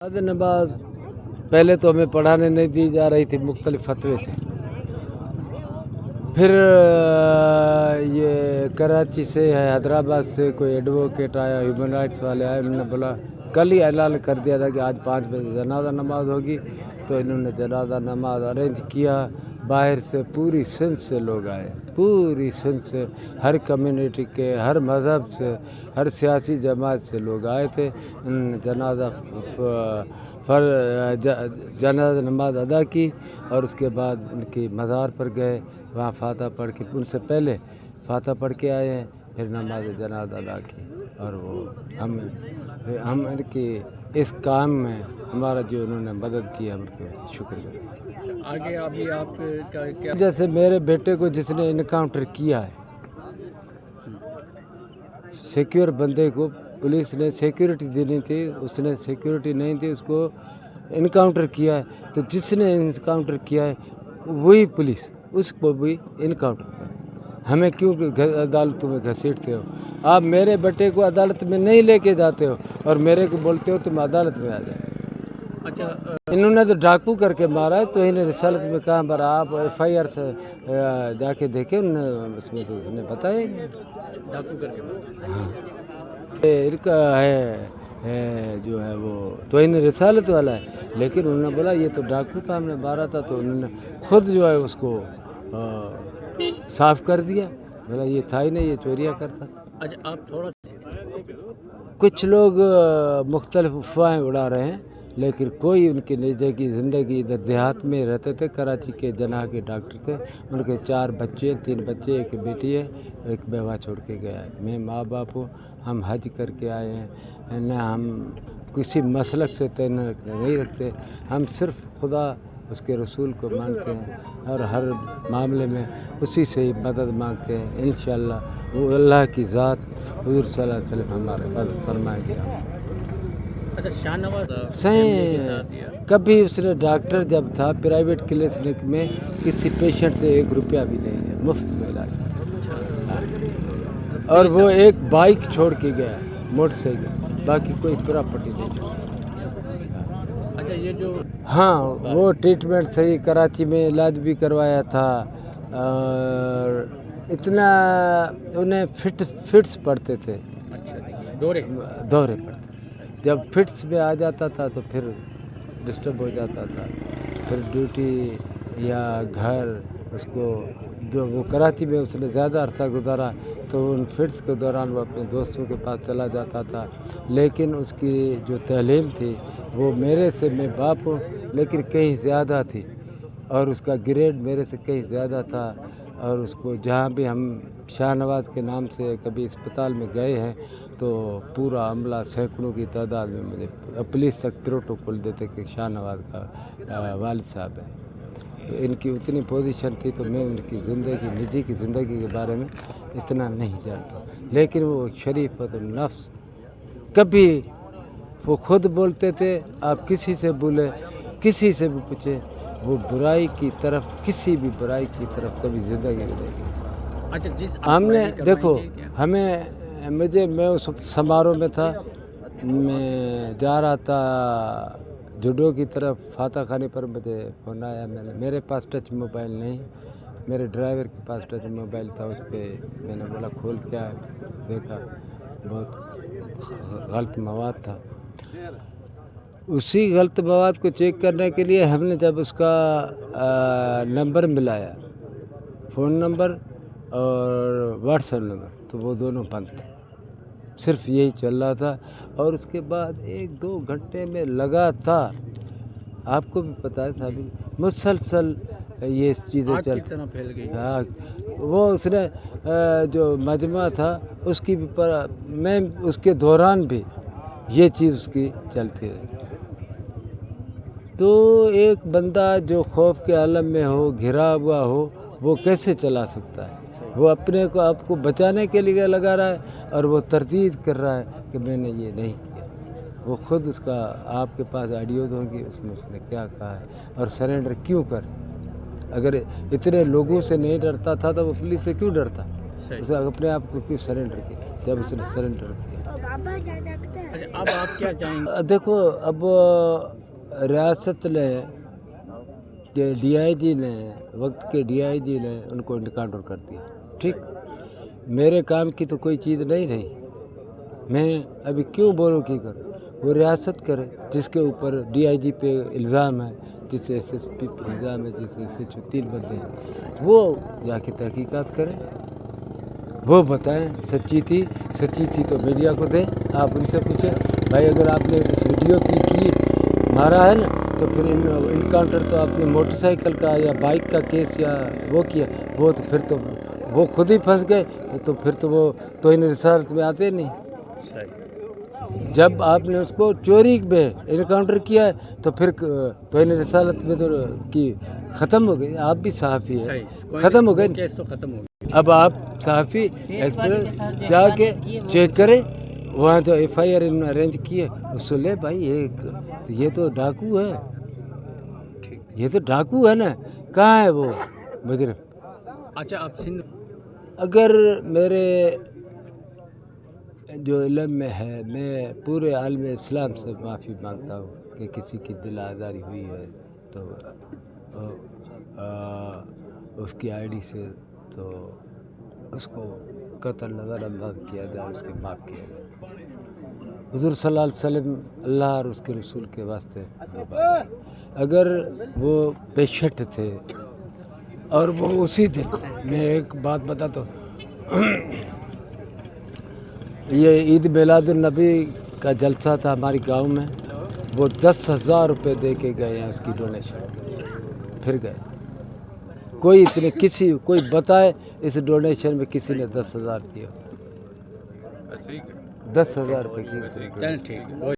आज नमाज पहले तो हमें पढ़ाने नहीं दी जा रही थी, मुख्तलिफ फतवे थे। फिर ये कराची से है, हैदराबाद से कोई एडवोकेट आया, ह्यूमन राइट्स वाले आए, उन्होंने बोला कल ही ऐलान कर दिया था कि आज 5 बजे जनाजा नमाज होगी। तो इन्होंने जनाजा नमाज अरेंज किया। बाहर से पूरी सिंध से लोग आए, पूरी सिंध से, हर कम्युनिटी के, हर मज़हब से, हर सियासी जमात से लोग आए थे। इन्होंने जनाजा नमाज अदा की और उसके बाद उनकी मज़ार पर गए, वहाँ फातह पढ़ के, उनसे पहले फातह पढ़ के आए हैं, फिर नमाज जनाजा अदा की। और वो हम इनकी इस काम में हमारा जो उन्होंने मदद की, हम उनके शुक्र। आगे अभी आप क्या जैसे मेरे बेटे को जिसने इनकाउंटर किया है, सिक्योर बंदे को पुलिस ने सिक्योरिटी देनी थी, उसने सिक्योरिटी नहीं दी, उसको इनकाउंटर किया है। तो जिसने इनकाउंटर किया है वही पुलिस उसको भी इनकाउंटर कर। हमें क्यों अदालतों में घसीटते हो? आप मेरे बेटे को अदालत में नहीं लेके जाते हो और मेरे को बोलते हो तुम अदालत में आ जाओ। अच्छा इन्होंने तो डाकू करके मारा है, तो इन्हें रिसालत में कहाँ पर आप FIR से जाके देखे, उसमें तो उसने बताया ही नहीं। डाकू करके हाँ, इनका है जो है वो तो इन्हें रिसालत वाला है, लेकिन उन्होंने बोला ये तो डाकू था, हमने मारा था। तो उन्होंने खुद जो है उसको साफ कर दिया, बोला ये था ही नहीं, ये चोरियाँ करता। अच्छा आप थोड़ा कुछ लोग मुख्तलिफ अफवाहें उड़ा रहे हैं, लेकिन कोई उनकी निजी की ज़िंदगी इधर देहात में रहते थे। कराची के जनाह के डॉक्टर थे, उनके 4 बच्चे, 3 बच्चे, एक बेटी है, एक बेवा छोड़ के गया है। मैं माँ बाप हूँ, हम हज करके आए हैं, न हम किसी मसलक से तय नहीं रखते, हम सिर्फ खुदा उसके रसूल को मानते हैं और हर मामले में उसी से ही मदद मांगते हैं। इंशाअल्लाह वो अल्लाह की ज़ात हुज़ूर सल्लल्लाहु अलैहि वसल्लम हमारे मदद फरमाएगी। अच्छा शाहनवाज सही कभी उसने डॉक्टर जब था प्राइवेट क्लिनिक में किसी पेशेंट से 1 रुपया भी नहीं लिया, मुफ्त में इलाज। और वो एक बाइक छोड़ के गया, मोटरसाइकिल, बाकी कोई प्रॉपर्टी नहीं। अच्छा ये जो हाँ, वो ट्रीटमेंट सही कराची में इलाज भी करवाया था। और इतना उन्हें फिट्स पड़ते थे, अच्छा दौरे पड़ते। जब फिट्स में आ जाता था तो फिर डिस्टर्ब हो जाता था, फिर ड्यूटी या घर उसको जो वो कराची में उसने ज़्यादा अरसा गुजारा, तो उन फिट्स के दौरान वो अपने दोस्तों के पास चला जाता था। लेकिन उसकी जो तालीम थी वो मेरे से, मैं बाप हूँ लेकिन कहीं ज़्यादा थी, और उसका ग्रेड मेरे से कहीं ज़्यादा था। और उसको जहाँ भी हम शाहनवाज के नाम से कभी अस्पताल में गए हैं तो पूरा अमला सैकड़ों की तादाद में मुझे पुलिस तक प्रोटोकॉल देते कि शाहनवाज का वालिद साहब है। तो इनकी उतनी पोजीशन थी, तो मैं उनकी ज़िंदगी, निजी की ज़िंदगी के बारे में इतना नहीं जानता। लेकिन वो शरीफतुन नफ्स, कभी वो खुद बोलते थे, आप किसी से बोले, किसी से भी पूछे, वो बुराई की तरफ, किसी भी बुराई की तरफ कभी ज़िंदगी में नहीं। अच्छा जिस हमने देखो, मैं उस वक्त समारोह में था, मैं जा रहा था जुडो की तरफ, फातह खाने पर मुझे फ़ोन आया। मेरे पास टच मोबाइल नहीं, मेरे ड्राइवर के पास टच मोबाइल था। उस पर मैंने बोला खोल क्या है, देखा बहुत गलत मवाद था। उसी गलत मवाद को चेक करने के लिए हमने जब उसका नंबर मिलाया, फ़ोन नंबर और व्हाट्सएप नंबर, तो वो दोनों बंद थे। सिर्फ यही चल रहा था। और उसके बाद 1-2 घंटे में लगातार, आपको भी पता है साहब, मुसलसल ये चीज़ें चलती फैल गई। हाँ, वो उसने जो मजमा था उसकी भी मैं उसके दौरान भी ये चीज़ उसकी चलती रही। तो एक बंदा जो खौफ के आलम में हो, घिरा हुआ हो, वो कैसे चला सकता है? वो अपने को आपको बचाने के लिए लगा रहा है और वो तरदीद कर रहा है कि मैंने ये नहीं किया। वो खुद उसका, आपके पास ऑडियोज होंगी, उसमें उसने क्या कहा है और सरेंडर क्यों कर। अगर इतने लोगों से नहीं डरता था तो वो पुलिस से क्यों डरता? उसे अपने आप को क्यों सरेंडर किया जब उसने सरेंडर किया? अच्छा अब आप क्या चाहेंगे? देखो अब रियासत ने के डीआईजी ने वक्त के डीआईजी ने उनको इनकाउंटर कर दिया, ठीक। मेरे काम की तो कोई चीज़ नहीं रही, मैं अभी क्यों बोलूँ कि करूँ, वो रियासत करे जिसके ऊपर डीआईजी पे इल्ज़ाम है, जिस एसएसपी पे इल्ज़ाम है, जिस एसएचओ 3 बंदे हैं, वो जाके तहकीकात करें, वो बताएं सच्ची थी तो मीडिया को दें। आप उनसे पूछें भाई अगर आपने इस वीडियो की मारा है ना तो फिर इनकाउंटर तो आपने मोटरसाइकिल का या बाइक का केस या वो किया, वो तो फिर तो वो खुद ही फंस गए, तो फिर तो वो तौहीन रिसालत में आते नहीं। सही। जब आपने उसको चोरी में इनकाउंटर किया है तो फिर तौहीन रिसालत में तो की ख़त्म हो गई। आप भी सहाफ़ी सही। है, ख़त्म हो गई। केस तो खत्म हो गया। अब आप सहाफ़ी एक्सप्रेस जाके चेक करें, वहाँ तो एफआईआर इन्होंने अरेंज की है, उसको ले भाई ये तो डाकू है, ये तो डाकू है ना, कहाँ है वो मुजरिम। अच्छा आप सिंध अगर मेरे जो इल्म में है, मैं पूरे आलम इस्लाम से माफ़ी मांगता हूँ कि किसी की दिल आज़ारी हुई है तो उसकी आईडी से तो उसको कत्ल नज़रअंदाज किया जाए, उसके माफ़ किया जाए। हुज़ूर सल्लल्लाहु अलैहि वसल्लम अल्लाह और उसके रसूल के वास्ते अगर वो पेशेंट थे और वो उसी दिन, मैं एक बात बताता हूँ, ये ईद मिलादुन्नबी का जलसा था हमारे गांव में, वो 10,000 रुपये दे के गए हैं उसकी डोनेशन, फिर गए कोई कोई बताए इस डोनेशन में किसी ने 10,000 दिया, 10,000 रुपये की। ठीक है।